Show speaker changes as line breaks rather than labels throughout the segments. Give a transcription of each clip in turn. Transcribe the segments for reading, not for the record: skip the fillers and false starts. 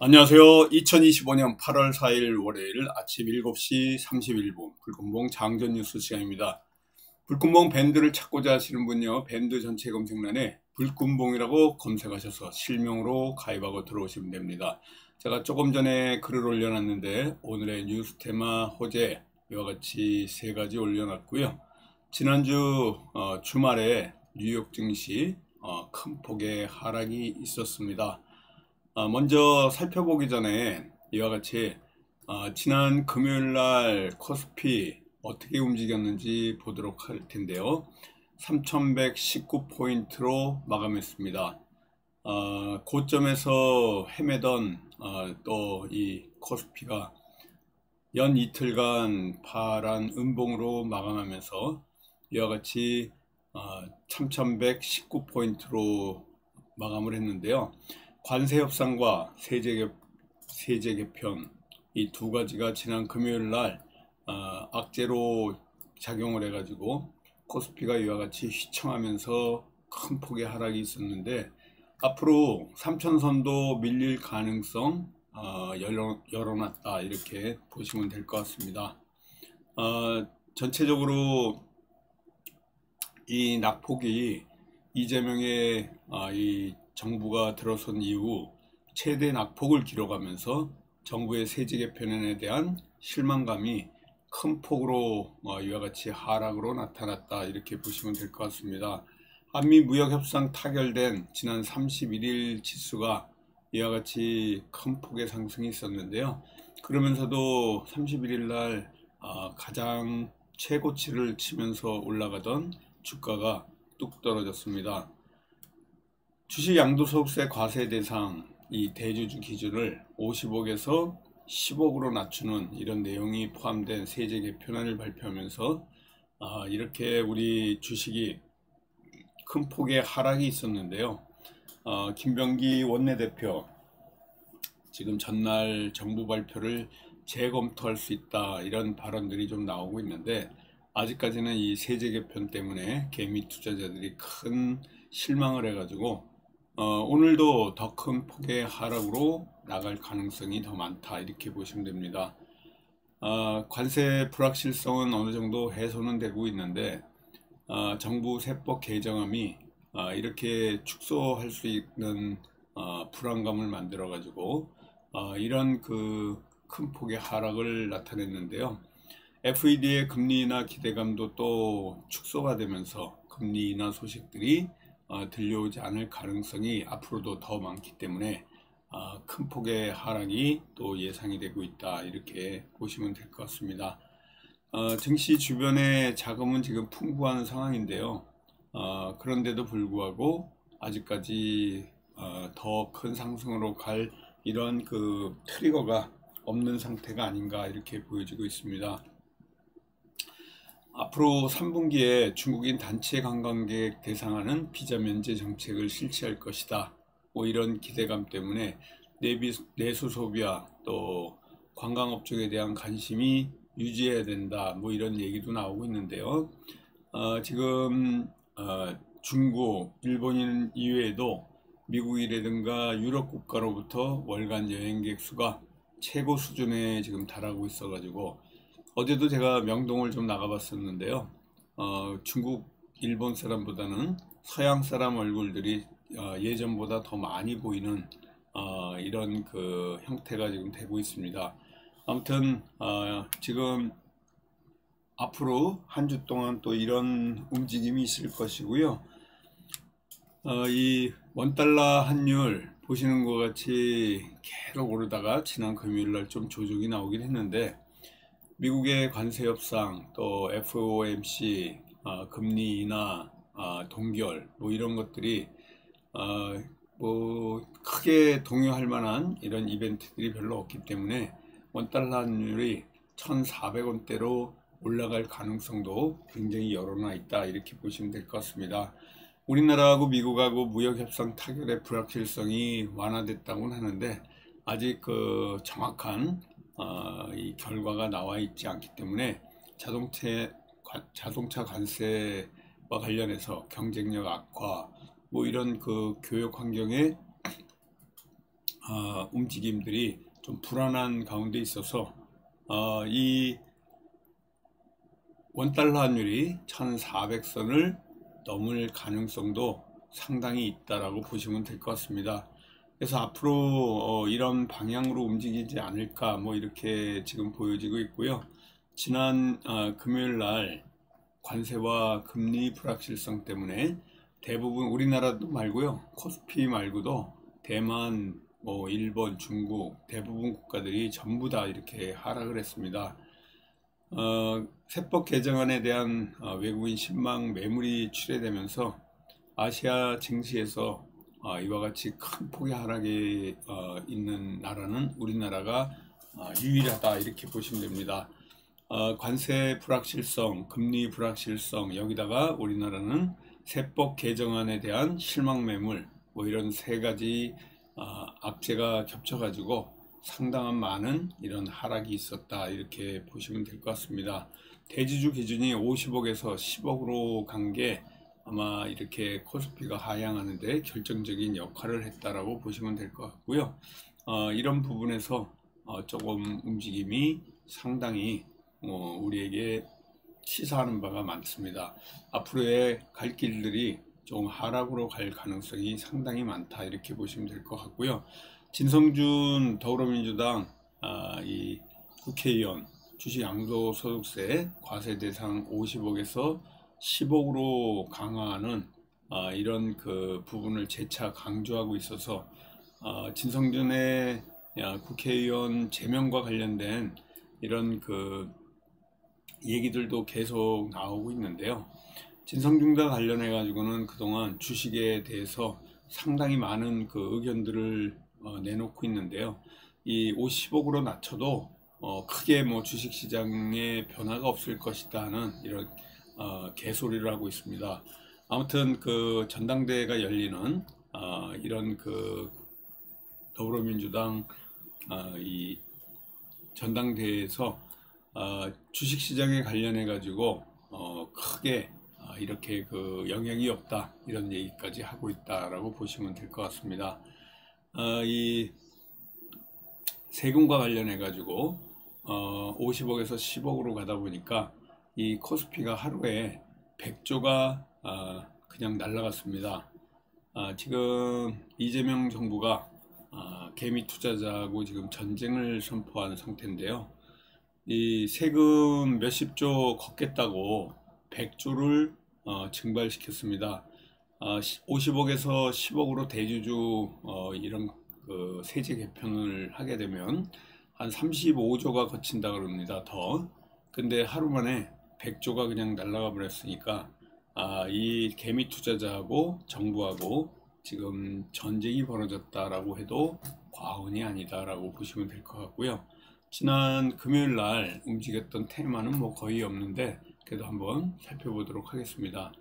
안녕하세요. 2025년 8월 4일 월요일 아침 7시 31분 불금봉 장전 뉴스 시간입니다. 불금봉 밴드를 찾고자 하시는 분요, 밴드 전체 검색란에 불금봉이라고 검색하셔서 실명으로 가입하고 들어오시면 됩니다. 제가 조금 전에 글을 올려놨는데 오늘의 뉴스 테마 호재 이와 같이 세 가지 올려놨고요. 지난주 주말에 뉴욕 증시 큰 폭의 하락이 있었습니다. 먼저 살펴보기 전에 이와 같이 지난 금요일날 코스피 어떻게 움직였는지 보도록 할 텐데요. 3119포인트로 마감했습니다. 고점에서 헤매던 또 이 코스피가 연 이틀간 파란 음봉으로 마감하면서 이와 같이 3119포인트로 마감을 했는데요. 관세 협상과 세제 개편 이 두 가지가 지난 금요일 날 악재로 작용을 해가지고 코스피가 이와 같이 휘청하면서 큰 폭의 하락이 있었는데, 앞으로 3000선도 밀릴 가능성 열어놨다 이렇게 보시면 될 것 같습니다. 전체적으로 이 낙폭이 이재명의 이 정부가 들어선 이후 최대 낙폭을 기록하면서 정부의 세제 개편에 대한 실망감이 큰 폭으로 이와 같이 하락으로 나타났다 이렇게 보시면 될 것 같습니다. 한미 무역협상 타결된 지난 31일 지수가 이와 같이 큰 폭의 상승이 있었는데요. 그러면서도 31일 날 가장 최고치를 치면서 올라가던 주가가 뚝 떨어졌습니다. 주식 양도소득세 과세 대상 이 대주주 기준을 50억에서 10억으로 낮추는 이런 내용이 포함된 세제 개편안을 발표하면서 이렇게 우리 주식이 큰 폭의 하락이 있었는데요. 김병기 원내대표 지금 전날 정부 발표를 재검토할 수 있다 이런 발언들이 좀 나오고 있는데, 아직까지는 이 세제 개편 때문에 개미 투자자들이 큰 실망을 해가지고 오늘도 더 큰 폭의 하락으로 나갈 가능성이 더 많다 이렇게 보시면 됩니다. 관세 불확실성은 어느 정도 해소는 되고 있는데 정부 세법 개정안이 이렇게 축소할 수 있는 불안감을 만들어 가지고 이런 그 큰 폭의 하락을 나타냈는데요. FED의 금리 인하 기대감도 또 축소가 되면서 금리 인하 소식들이 들려오지 않을 가능성이 앞으로도 더 많기 때문에 큰 폭의 하락이 또 예상이 되고 있다 이렇게 보시면 될 것 같습니다. 증시 주변에 자금은 지금 풍부한 상황인데요. 그런데도 불구하고 아직까지 더 큰 상승으로 갈 이런 그 트리거가 없는 상태가 아닌가 이렇게 보여지고 있습니다. 앞으로 3분기에 중국인 단체 관광객 대상하는 비자 면제 정책을 실시할 것이다. 뭐 이런 기대감 때문에 내수 소비와 또 관광업종에 대한 관심이 유지해야 된다. 뭐 이런 얘기도 나오고 있는데요. 지금 중국, 일본인 이외에도 미국이라든가 유럽 국가로부터 월간 여행객 수가 최고 수준에 지금 달하고 있어가지고 어제도 제가 명동을 좀 나가봤었는데요. 중국, 일본 사람보다는 서양 사람 얼굴들이 예전보다 더 많이 보이는 이런 그 형태가 지금 되고 있습니다. 아무튼 지금 앞으로 한 주 동안 또 이런 움직임이 있을 것이고요. 이 원달러 환율 보시는 것 같이 계속 오르다가 지난 금요일날 좀 조정이 나오긴 했는데, 미국의 관세 협상 또 FOMC 금리 인하 동결 뭐 이런 것들이 뭐 크게 동요할 만한 이런 이벤트들이 별로 없기 때문에 원달러 환율이 1,400원대로 올라갈 가능성도 굉장히 열어놔 있다 이렇게 보시면 될 것 같습니다. 우리나라하고 미국하고 무역협상 타결의 불확실성이 완화됐다고는 하는데 아직 그 정확한 이 결과가 나와 있지 않기 때문에 자동차 관세와 관련해서 경쟁력 악화 뭐 이런 그 교역 환경에 움직임들이 좀 불안한 가운데 있어서 이 원달러 환율이 1400선을 넘을 가능성도 상당히 있다라고 보시면 될 것 같습니다. 그래서 앞으로 이런 방향으로 움직이지 않을까 뭐 이렇게 지금 보여지고 있고요. 지난 금요일 날 관세와 금리 불확실성 때문에 대부분 우리나라도 말고요, 코스피 말고도 대만, 뭐 일본, 중국 대부분 국가들이 전부 다 이렇게 하락을 했습니다. 세법 개정안에 대한 외국인 신망 매물이 출회되면서 아시아 증시에서 이와 같이 큰 폭의 하락이 있는 나라는 우리나라가 유일하다 이렇게 보시면 됩니다. 관세 불확실성, 금리 불확실성, 여기다가 우리나라는 세법 개정안에 대한 실망 매물, 뭐 이런 세 가지 악재가 겹쳐가지고 상당한 많은 이런 하락이 있었다 이렇게 보시면 될 것 같습니다. 대지주 기준이 50억에서 10억으로 간 게 아마 이렇게 코스피가 하향하는데 결정적인 역할을 했다라고 보시면 될 것 같고요. 이런 부분에서 조금 움직임이 상당히 우리에게 시사하는 바가 많습니다. 앞으로의 갈 길들이 좀 하락으로 갈 가능성이 상당히 많다 이렇게 보시면 될 것 같고요. 진성준 더불어민주당 이 국회의원 주식 양도소득세 과세 대상 50억에서 10억으로 강화하는 이런 그 부분을 재차 강조하고 있어서 진성준의 국회의원 제명과 관련된 이런 그 얘기들도 계속 나오고 있는데요. 진성준과 관련해 가지고는 그동안 주식에 대해서 상당히 많은 그 의견들을 내놓고 있는데요. 이 50억으로 낮춰도 크게 뭐 주식시장에 변화가 없을 것이다 하는 이런 개소리를 하고 있습니다. 아무튼 그 전당대회가 열리는 이런 그 더불어민주당 이 전당대회에서 주식시장에 관련해 가지고 크게 이렇게 그 영향이 없다 이런 얘기까지 하고 있다라고 보시면 될 것 같습니다. 이 세금과 관련해 가지고 50억에서 10억으로 가다 보니까 이 코스피가 하루에 100조가 그냥 날라갔습니다. 지금 이재명 정부가 개미 투자자하고 지금 전쟁을 선포한 상태인데요. 이 세금 몇십 조 걷겠다고 100조를 증발시켰습니다. 50억에서 10억으로 대주주 이런 그 세제 개편을 하게 되면 한 35조가 거친다 그럽니다. 더. 근데 하루 만에 100조가 그냥 날아가 버렸으니까 이 개미 투자자하고 정부하고 지금 전쟁이 벌어졌다라고 해도 과언이 아니다라고 보시면 될 것 같고요. 지난 금요일 날 움직였던 테마는 뭐 거의 없는데 그래도 한번 살펴보도록 하겠습니다.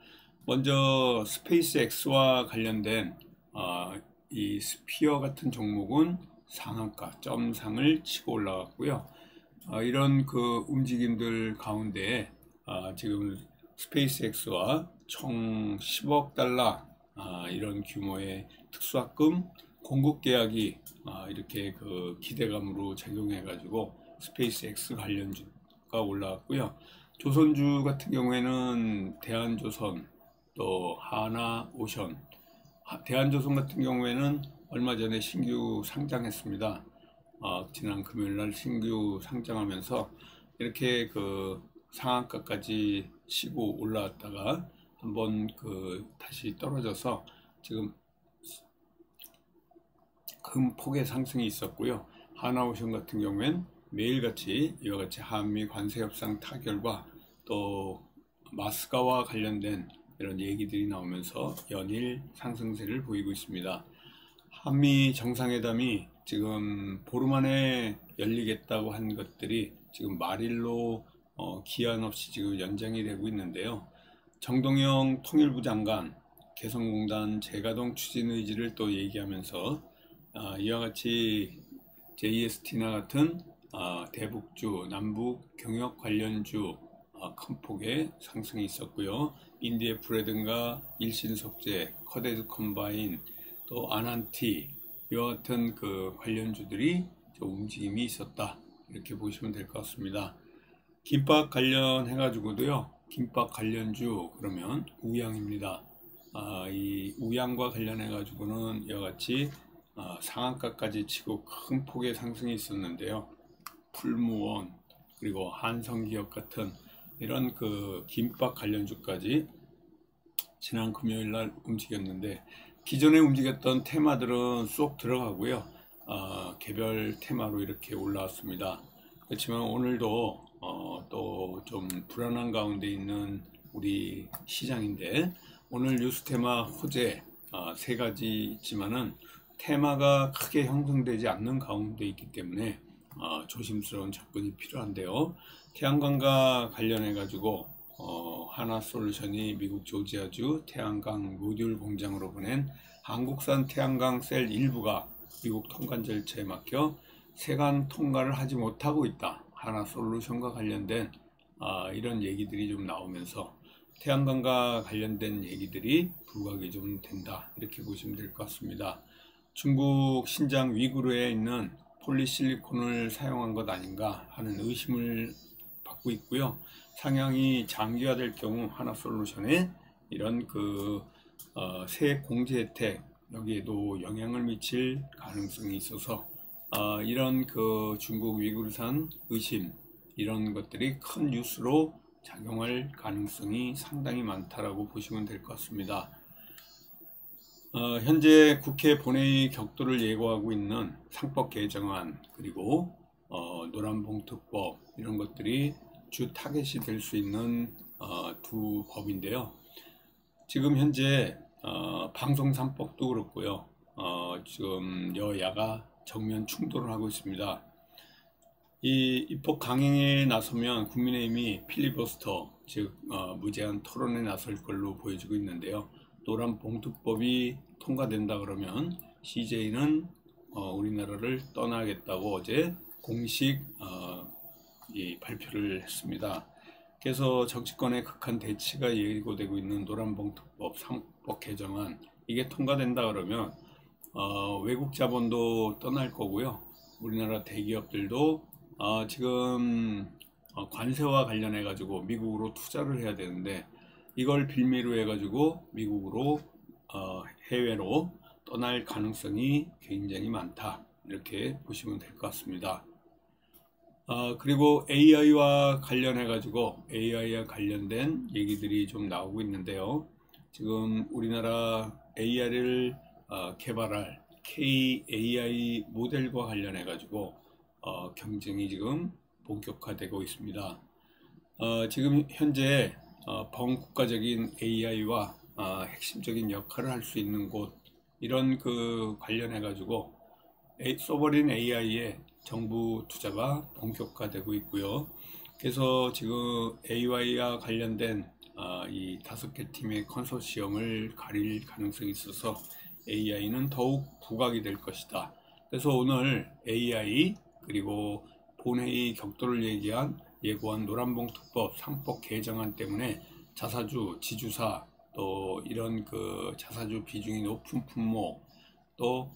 먼저 스페이스 X와 관련된 이 스피어 같은 종목은 상한가 점상을 치고 올라갔고요. 이런 그 움직임들 가운데 지금 스페이스 X와 총 10억 달러 이런 규모의 특수합금 공급 계약이 이렇게 그 기대감으로 작용해 가지고 스페이스 X 관련주가 올라왔고요. 조선주 같은 경우에는 대한조선 또 하나오션, 대한조선 같은 경우에는 얼마 전에 신규 상장했습니다. 지난 금요일 날 신규 상장하면서 이렇게 그 상한가까지 치고 올라왔다가 한번 그 다시 떨어져서 지금 큰 폭의 상승이 있었고요. 하나오션 같은 경우엔 매일같이 이와 같이 한미 관세 협상 타결과 또 마스가와 관련된 이런 얘기들이 나오면서 연일 상승세를 보이고 있습니다. 한미 정상회담이 지금 보름 안에 열리겠다고 한 것들이 지금 말일로 기한 없이 지금 연장이 되고 있는데요. 정동영 통일부 장관 개성공단 재가동 추진 의지를 또 얘기하면서 이와 같이 JST나 같은 대북주, 남북 경역 관련주 큰 폭의 상승이 있었고요. 인디애플라든가 일신석재, 커데드 컴바인, 또 아난티, 이와 같은 그 관련주들이 좀 움직임이 있었다, 이렇게 보시면 될 것 같습니다. 김밥 관련해 가지고도요, 김밥 관련주 그러면 우양입니다. 이 우양과 관련해 가지고는 이와 같이 상한가까지 치고 큰 폭의 상승이 있었는데요. 풀무원 그리고 한성기업 같은 이런 그 김밥 관련주까지 지난 금요일 날 움직였는데, 기존에 움직였던 테마들은 쏙 들어가고요. 개별 테마로 이렇게 올라왔습니다. 그렇지만 오늘도 또 좀 불안한 가운데 있는 우리 시장인데, 오늘 뉴스 테마 호재 세 가지 있지만은 테마가 크게 형성되지 않는 가운데 있기 때문에 조심스러운 접근이 필요한데요. 태양광과 관련해 가지고 하나솔루션이 미국 조지아주 태양광 모듈 공장으로 보낸 한국산 태양광 셀 일부가 미국 통관 절차에 막혀 세관 통과를 하지 못하고 있다, 하나솔루션과 관련된 이런 얘기들이 좀 나오면서 태양광과 관련된 얘기들이 부각이 좀 된다, 이렇게 보시면 될 것 같습니다. 중국 신장 위구르에 있는 폴리실리콘을 사용한 것 아닌가 하는 의심을 받고 있고요. 상향이 장기화될 경우 하나솔루션에 이런 새 공제 혜택, 여기에도 영향을 미칠 가능성이 있어서 이런 중국 위구르산 의심, 이런 것들이 큰 뉴스로 작용할 가능성이 상당히 많다라고 보시면 될 것 같습니다. 현재 국회 본회의 격도를 예고하고 있는 상법 개정안, 그리고 노란봉투법, 이런 것들이 주 타겟이 될 수 있는 두 법인데요. 지금 현재 방송 3법도 그렇고요. 지금 여야가 정면 충돌을 하고 있습니다. 이 입법 강행에 나서면 국민의힘이 필리버스터, 즉 무제한 토론에 나설 걸로 보여지고 있는데요. 노란봉투법이 통과된다 그러면 CJ는 우리나라를 떠나겠다고 어제 공식 발표를 했습니다. 그래서 정치권의 극한 대치가 예고되고 있는 노란봉투법 3법 개정안, 이게 통과된다 그러면 외국 자본도 떠날 거고요. 우리나라 대기업들도 지금 관세와 관련해 가지고 미국으로 투자를 해야 되는데, 이걸 빌미로 해 가지고 미국으로 해외로 떠날 가능성이 굉장히 많다, 이렇게 보시면 될 것 같습니다. 그리고 AI와 관련해 가지고 AI와 관련된 얘기들이 좀 나오고 있는데요. 지금 우리나라 AI를 개발할 KAI 모델과 관련해 가지고 경쟁이 지금 본격화되고 있습니다. 지금 현재 범국가적인 AI와 핵심적인 역할을 할 수 있는 곳, 이런 관련해 가지고 써버린 AI에 정부 투자가 본격화되고 있고요. 그래서 지금 AI와 관련된 이 5개 팀의 컨소시엄을 가릴 가능성이 있어서 AI는 더욱 부각이 될 것이다. 그래서 오늘 AI 그리고 본회의 격도를 예고한 노란봉투법 3법 개정안 때문에 자사주, 지주사, 또 이런 자사주 비중이 높은 품목, 또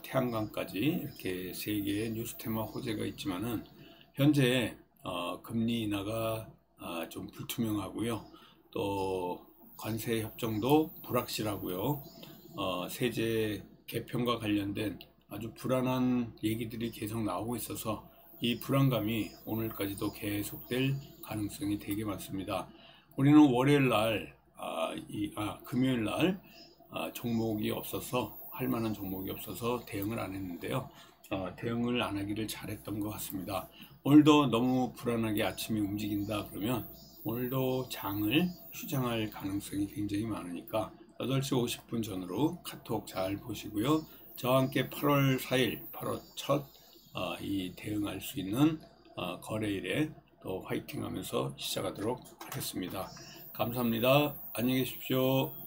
태양광까지 이렇게 세 개의 뉴스 테마 호재가 있지만은, 현재 금리 인하가 좀 불투명하고요. 또 관세 협정도 불확실하고요. 세제 개편과 관련된 아주 불안한 얘기들이 계속 나오고 있어서 이 불안감이 오늘까지도 계속될 가능성이 되게 많습니다. 우리는 월요일 날, 금요일 날 종목이 없어서, 할 만한 종목이 없어서 대응을 안 했는데요. 대응을 안 하기를 잘했던 것 같습니다. 오늘도 너무 불안하게 아침에 움직인다 그러면 오늘도 장을 휴장할 가능성이 굉장히 많으니까 8시 50분 전으로 카톡 잘 보시고요. 저와 함께 8월 4일, 8월 첫 이 대응할 수 있는 거래일에 또 화이팅 하면서 시작하도록 하겠습니다. 감사합니다. 안녕히 계십시오.